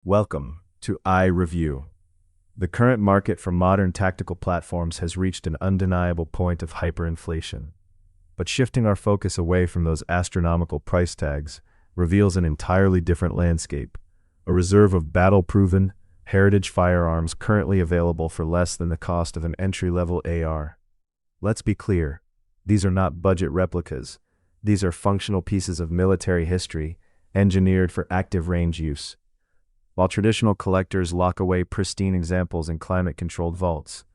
Welcome to iReview. The current market for modern tactical platforms has reached an undeniable point of hyperinflation. But shifting our focus away from those astronomical price tags reveals an entirely different landscape, a reserve of battle-proven, heritage firearms currently available for less than the cost of an entry-level AR. Let's be clear, these are not budget replicas. These are functional pieces of military history, engineered for active range use. While traditional collectors lock away pristine examples in climate-controlled vaults,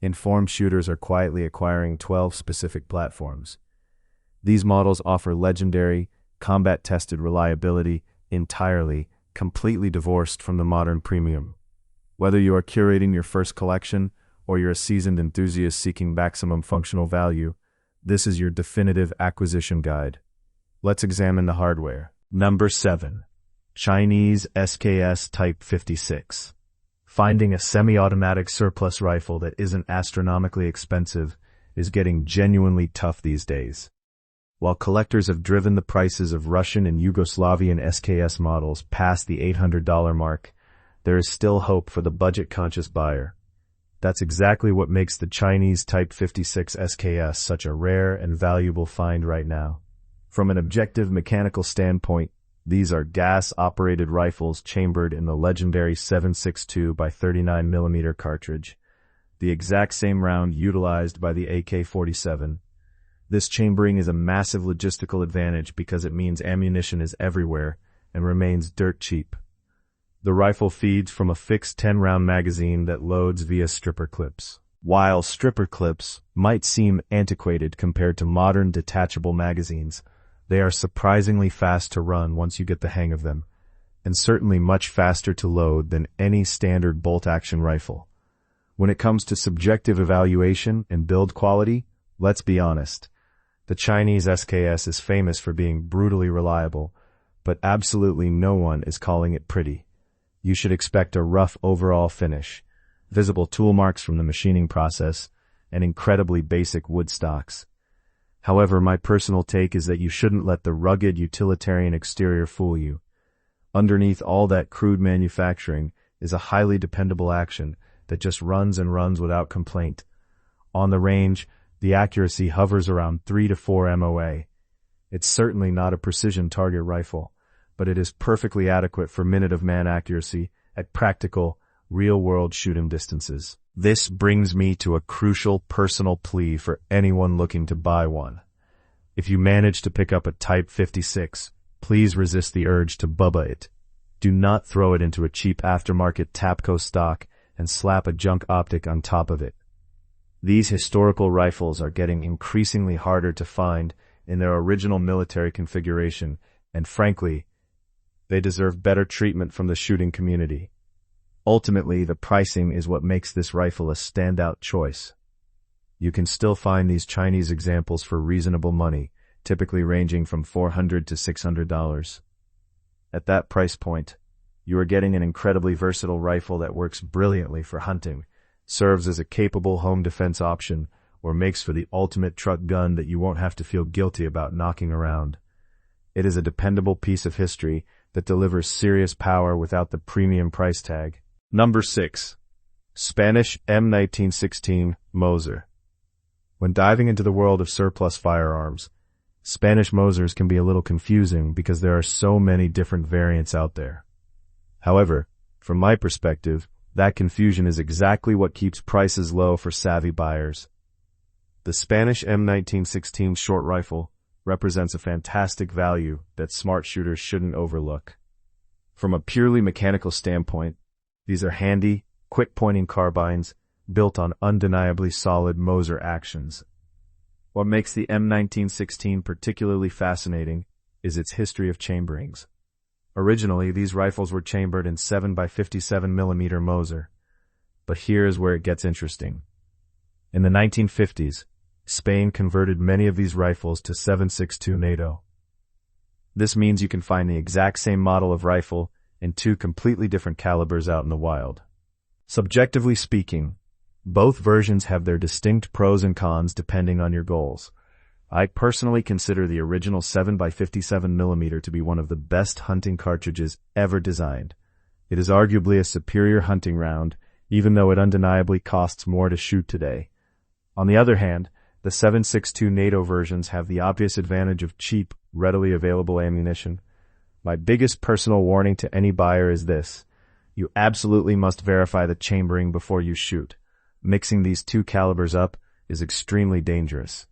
informed shooters are quietly acquiring 12 specific platforms. These models offer legendary, combat-tested reliability entirely, completely divorced from the modern premium. Whether you are curating your first collection or you're a seasoned enthusiast seeking maximum functional value, this is your definitive acquisition guide. Let's examine the hardware. Number 7. Chinese SKS Type 56. Finding a semi-automatic surplus rifle that isn't astronomically expensive is getting genuinely tough these days. While collectors have driven the prices of Russian and Yugoslavian SKS models past the $800 mark, there is still hope for the budget-conscious buyer. That's exactly what makes the Chinese Type 56 SKS such a rare and valuable find right now. From an objective mechanical standpoint, these are gas-operated rifles chambered in the legendary 7.62 by 39mm cartridge, the exact same round utilized by the AK-47. This chambering is a massive logistical advantage because it means ammunition is everywhere and remains dirt cheap. The rifle feeds from a fixed 10-round magazine that loads via stripper clips. While stripper clips might seem antiquated compared to modern detachable magazines, they are surprisingly fast to run once you get the hang of them, and certainly much faster to load than any standard bolt-action rifle. When it comes to subjective evaluation and build quality, let's be honest. The Chinese SKS is famous for being brutally reliable, but absolutely no one is calling it pretty. You should expect a rough overall finish, visible tool marks from the machining process, and incredibly basic wood stocks. However, my personal take is that you shouldn't let the rugged utilitarian exterior fool you. Underneath all that crude manufacturing is a highly dependable action that just runs and runs without complaint. On the range, the accuracy hovers around 3 to 4 MOA. It's certainly not a precision target rifle, but it is perfectly adequate for minute-of-man accuracy at practical, real-world shooting distances. This brings me to a crucial personal plea for anyone looking to buy one. If you manage to pick up a Type 56, please resist the urge to bubba it. Do not throw it into a cheap aftermarket Tapco stock and slap a junk optic on top of it. These historical rifles are getting increasingly harder to find in their original military configuration, and frankly, they deserve better treatment from the shooting community. Ultimately, the pricing is what makes this rifle a standout choice. You can still find these Chinese examples for reasonable money, typically ranging from $400 to $600. At that price point, you are getting an incredibly versatile rifle that works brilliantly for hunting, serves as a capable home defense option, or makes for the ultimate truck gun that you won't have to feel guilty about knocking around. It is a dependable piece of history that delivers serious power without the premium price tag. Number 6. Spanish M1916 Moser. When diving into the world of surplus firearms, Spanish Mosers can be a little confusing because there are so many different variants out there. However, from my perspective, that confusion is exactly what keeps prices low for savvy buyers. The Spanish M1916 short rifle represents a fantastic value that smart shooters shouldn't overlook. From a purely mechanical standpoint, these are handy, quick-pointing carbines built on undeniably solid Moser actions. What makes the M1916 particularly fascinating is its history of chamberings. Originally, these rifles were chambered in 7x57mm Moser. But here is where it gets interesting. In the 1950s, Spain converted many of these rifles to 7.62 NATO. This means you can find the exact same model of rifle in two completely different calibers out in the wild. Subjectively speaking, both versions have their distinct pros and cons depending on your goals. I personally consider the original 7x57mm to be one of the best hunting cartridges ever designed. It is arguably a superior hunting round, even though it undeniably costs more to shoot today. On the other hand, the 7.62 NATO versions have the obvious advantage of cheap, readily available ammunition. My biggest personal warning to any buyer is this: you absolutely must verify the chambering before you shoot. Mixing these two calibers up is extremely dangerous.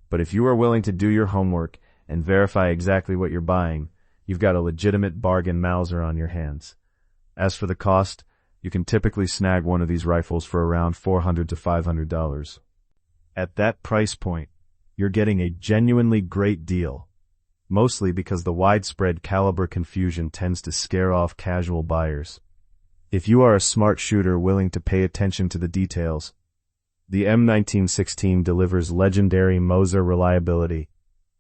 But if you are willing to do your homework and verify exactly what you're buying, you've got a legitimate bargain Mauser on your hands. As for the cost, you can typically snag one of these rifles for around $400 to $500. At that price point, you're getting a genuinely great deal, mostly because the widespread caliber confusion tends to scare off casual buyers. If you are a smart shooter willing to pay attention to the details, the M1916 delivers legendary Moser reliability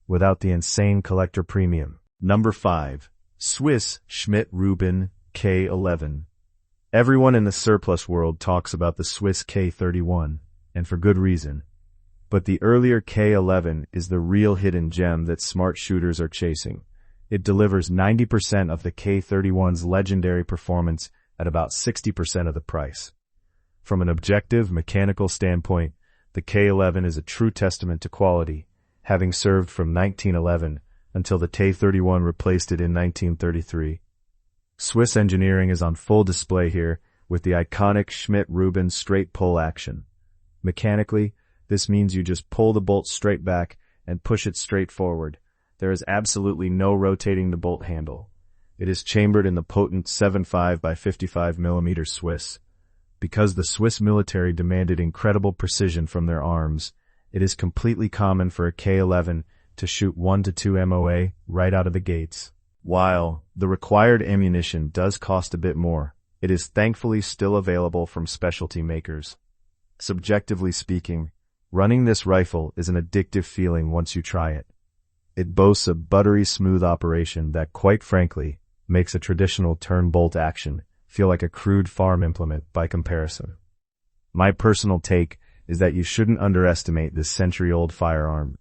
without the insane collector premium. Number 5. Swiss Schmidt-Rubin K11. Everyone in the surplus world talks about the Swiss K31, and for good reason. But the earlier K11 is the real hidden gem that smart shooters are chasing. It delivers 90% of the K31's legendary performance at about 60% of the price. From an objective, mechanical standpoint, the K11 is a true testament to quality, having served from 1911 until the K31 replaced it in 1933. Swiss engineering is on full display here with the iconic Schmidt-Rubin straight pull action. Mechanically, this means you just pull the bolt straight back and push it straight forward. There is absolutely no rotating the bolt handle. It is chambered in the potent 7.5 by 55 mm Swiss. Because the Swiss military demanded incredible precision from their arms, it is completely common for a K11 to shoot 1 to 2 MOA right out of the gates. While the required ammunition does cost a bit more, it is thankfully still available from specialty makers. Subjectively speaking, running this rifle is an addictive feeling once you try it. It boasts a buttery smooth operation that, quite frankly, makes a traditional turn bolt action feel like a crude farm implement by comparison. My personal take is that you shouldn't underestimate this century-old firearm.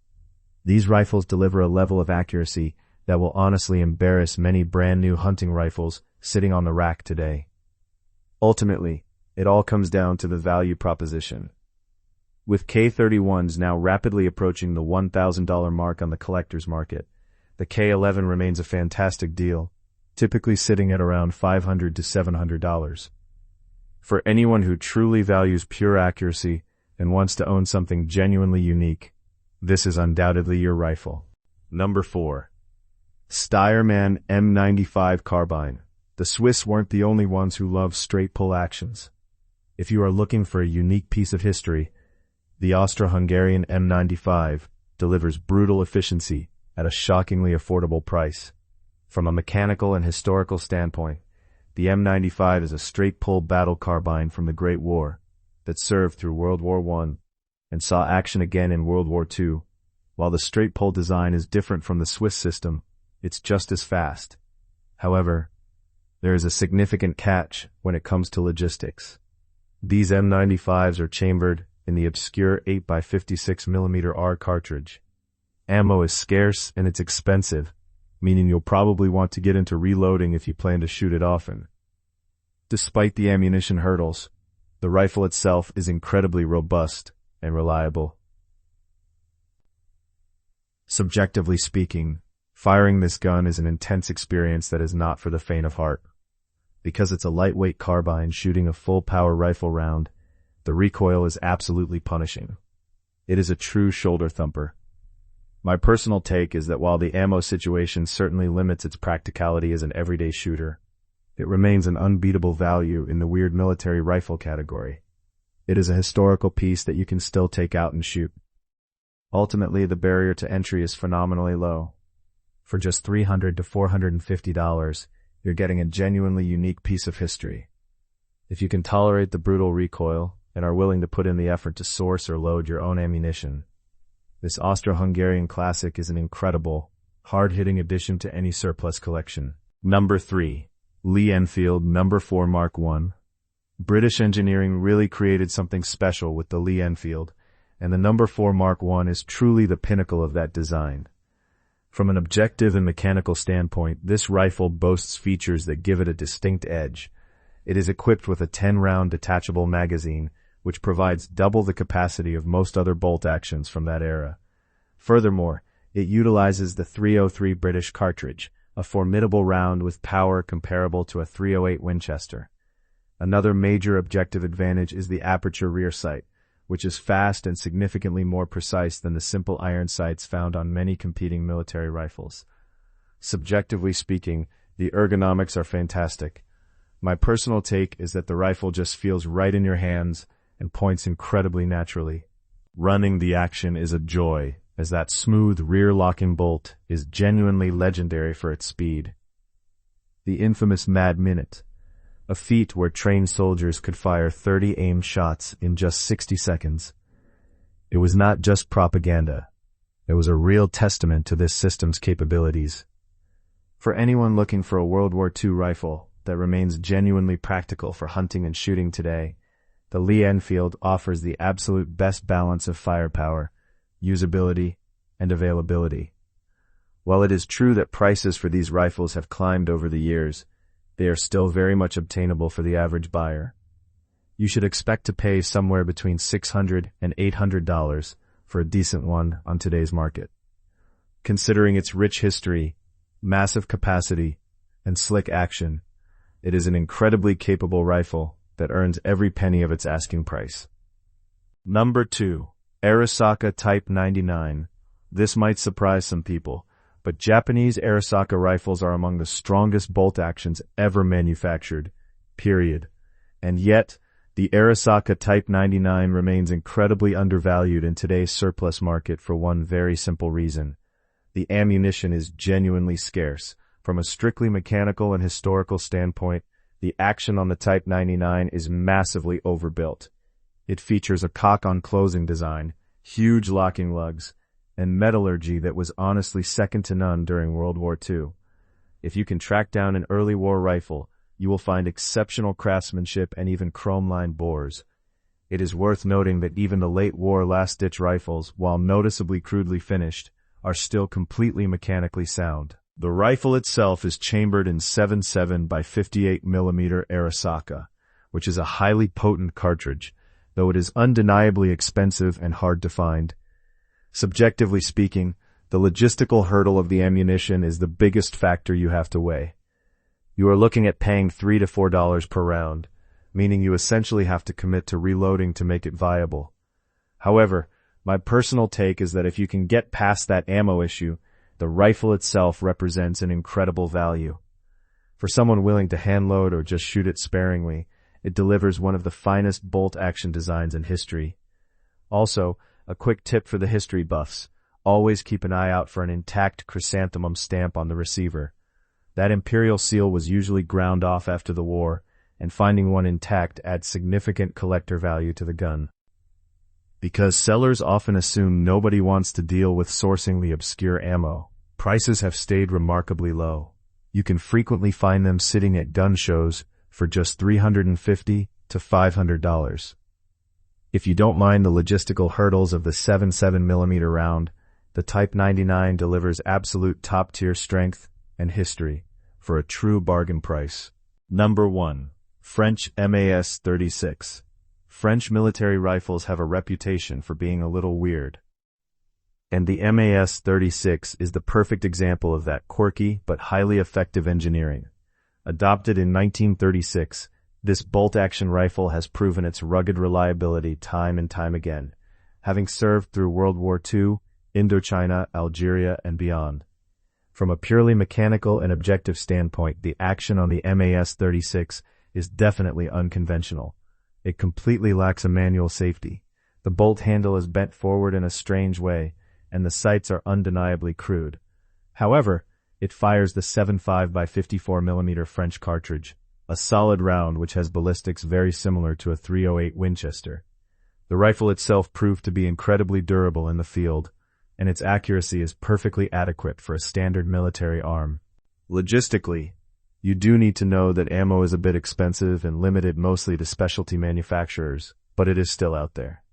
These rifles deliver a level of accuracy that will honestly embarrass many brand-new hunting rifles sitting on the rack today. Ultimately, it all comes down to the value proposition. With K31s now rapidly approaching the $1,000 mark on the collector's market, the K11 remains a fantastic deal, typically sitting at around $500 to $700. For anyone who truly values pure accuracy and wants to own something genuinely unique, this is undoubtedly your rifle. Number 4. Steyermann M95 Carbine. The Swiss weren't the only ones who love straight pull actions. If you are looking for a unique piece of history, the Austro-Hungarian M95 delivers brutal efficiency at a shockingly affordable price. From a mechanical and historical standpoint, the M95 is a straight pull battle carbine from the Great War that served through World War I and saw action again in World War II. While the straight pull design is different from the Swiss system, it's just as fast. However, there is a significant catch when it comes to logistics. These M95s are chambered in the obscure 8 by 56 mm R cartridge. Ammo is scarce and it's expensive, meaning you'll probably want to get into reloading if you plan to shoot it often. Despite the ammunition hurdles, the rifle itself is incredibly robust and reliable. Subjectively speaking, firing this gun is an intense experience that is not for the faint of heart. Because it's a lightweight carbine shooting a full-power rifle round, the recoil is absolutely punishing. It is a true shoulder thumper. My personal take is that while the ammo situation certainly limits its practicality as an everyday shooter, it remains an unbeatable value in the weird military rifle category. It is a historical piece that you can still take out and shoot. Ultimately, the barrier to entry is phenomenally low. For just $300 to $450, you're getting a genuinely unique piece of history. If you can tolerate the brutal recoil and are willing to put in the effort to source or load your own ammunition, this Austro-Hungarian classic is an incredible, hard-hitting addition to any surplus collection. Number 3. Lee Enfield No. 4 Mark I. British engineering really created something special with the Lee Enfield, and the No. 4 Mark I is truly the pinnacle of that design. From an objective and mechanical standpoint, this rifle boasts features that give it a distinct edge. It is equipped with a 10-round detachable magazine, which provides double the capacity of most other bolt actions from that era. Furthermore, it utilizes the .303 British cartridge, a formidable round with power comparable to a .308 Winchester. Another major objective advantage is the aperture rear sight, which is fast and significantly more precise than the simple iron sights found on many competing military rifles. Subjectively speaking, the ergonomics are fantastic. My personal take is that the rifle just feels right in your hands and points incredibly naturally. Running the action is a joy, as that smooth rear-locking bolt is genuinely legendary for its speed. The infamous Mad Minute, a feat where trained soldiers could fire 30 aimed shots in just 60 seconds. It was not just propaganda. It was a real testament to this system's capabilities. For anyone looking for a World War II rifle that remains genuinely practical for hunting and shooting today, the Lee Enfield offers the absolute best balance of firepower, usability, and availability. While it is true that prices for these rifles have climbed over the years, they are still very much obtainable for the average buyer. You should expect to pay somewhere between $600 and $800 for a decent one on today's market. Considering its rich history, massive capacity, and slick action, it is an incredibly capable rifle that earns every penny of its asking price. Number 2. Arisaka Type 99. This might surprise some people, but Japanese Arisaka rifles are among the strongest bolt actions ever manufactured, period. And yet, the Arisaka Type 99 remains incredibly undervalued in today's surplus market for one very simple reason. The ammunition is genuinely scarce. From a strictly mechanical and historical standpoint, the action on the Type 99 is massively overbuilt. It features a cock-on-closing design, huge locking lugs, and metallurgy that was honestly second to none during World War II. If you can track down an early war rifle, you will find exceptional craftsmanship and even chrome-lined bores. It is worth noting that even the late war last-ditch rifles, while noticeably crudely finished, are still completely mechanically sound. The rifle itself is chambered in 7.7 by 58 mm Arisaka, which is a highly potent cartridge, though it is undeniably expensive and hard to find. Subjectively speaking, the logistical hurdle of the ammunition is the biggest factor you have to weigh. You are looking at paying $3 to $4 per round, meaning you essentially have to commit to reloading to make it viable. However, my personal take is that if you can get past that ammo issue, the rifle itself represents an incredible value. For someone willing to handload or just shoot it sparingly, it delivers one of the finest bolt-action designs in history. Also, a quick tip for the history buffs: always keep an eye out for an intact chrysanthemum stamp on the receiver. That imperial seal was usually ground off after the war, and finding one intact adds significant collector value to the gun. Because sellers often assume nobody wants to deal with sourcing the obscure ammo, prices have stayed remarkably low. You can frequently find them sitting at gun shows for just $350 to $500. If you don't mind the logistical hurdles of the 7.7 mm round, the Type 99 delivers absolute top-tier strength and history for a true bargain price. Number 1. French MAS-36. French military rifles have a reputation for being a little weird. And the MAS-36 is the perfect example of that quirky but highly effective engineering. Adopted in 1936, this bolt-action rifle has proven its rugged reliability time and time again, having served through World War II, Indochina, Algeria, and beyond. From a purely mechanical and objective standpoint, the action on the MAS-36 is definitely unconventional. It completely lacks a manual safety. The bolt handle is bent forward in a strange way, and the sights are undeniably crude. However, it fires the 7.5 by 54 mm French cartridge, a solid round which has ballistics very similar to a .308 Winchester. The rifle itself proved to be incredibly durable in the field, and its accuracy is perfectly adequate for a standard military arm. Logistically, you do need to know that ammo is a bit expensive and limited mostly to specialty manufacturers, but it is still out there.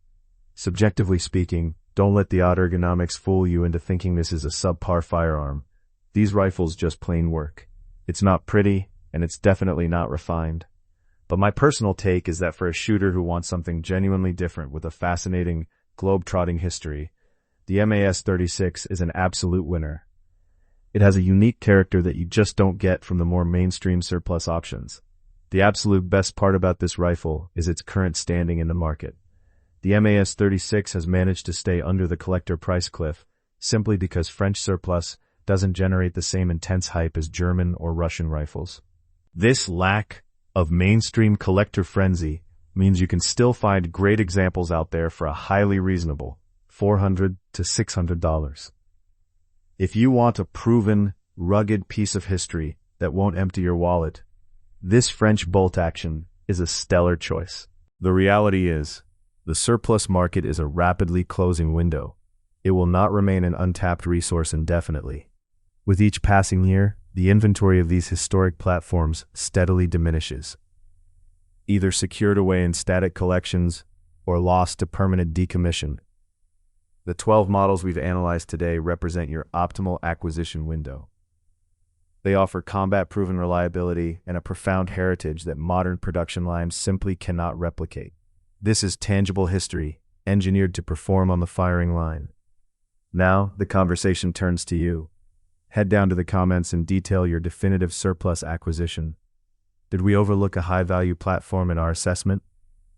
Subjectively speaking, Don't let the ergonomics fool you into thinking this is a subpar firearm. These rifles just plain work. It's not pretty, and it's definitely not refined. But my personal take is that for a shooter who wants something genuinely different with a fascinating, globe-trotting history, the MAS-36 is an absolute winner. It has a unique character that you just don't get from the more mainstream surplus options. The absolute best part about this rifle is its current standing in the market. The MAS-36 has managed to stay under the collector price cliff simply because French surplus doesn't generate the same intense hype as German or Russian rifles. This lack of mainstream collector frenzy means you can still find great examples out there for a highly reasonable $400 to $600. If you want a proven, rugged piece of history that won't empty your wallet, this French bolt action is a stellar choice. The reality is, the surplus market is a rapidly closing window. It will not remain an untapped resource indefinitely. With each passing year, the inventory of these historic platforms steadily diminishes, either secured away in static collections or lost to permanent decommission. The 12 models we've analyzed today represent your optimal acquisition window. They offer combat-proven reliability and a profound heritage that modern production lines simply cannot replicate. This is tangible history, engineered to perform on the firing line. Now, the conversation turns to you. Head down to the comments and detail your definitive surplus acquisition. Did we overlook a high-value platform in our assessment?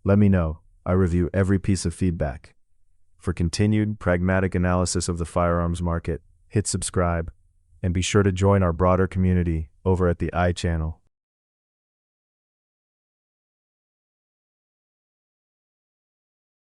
Let me know. I review every piece of feedback. For continued, pragmatic analysis of the firearms market, hit subscribe, and be sure to join our broader community over at the channel.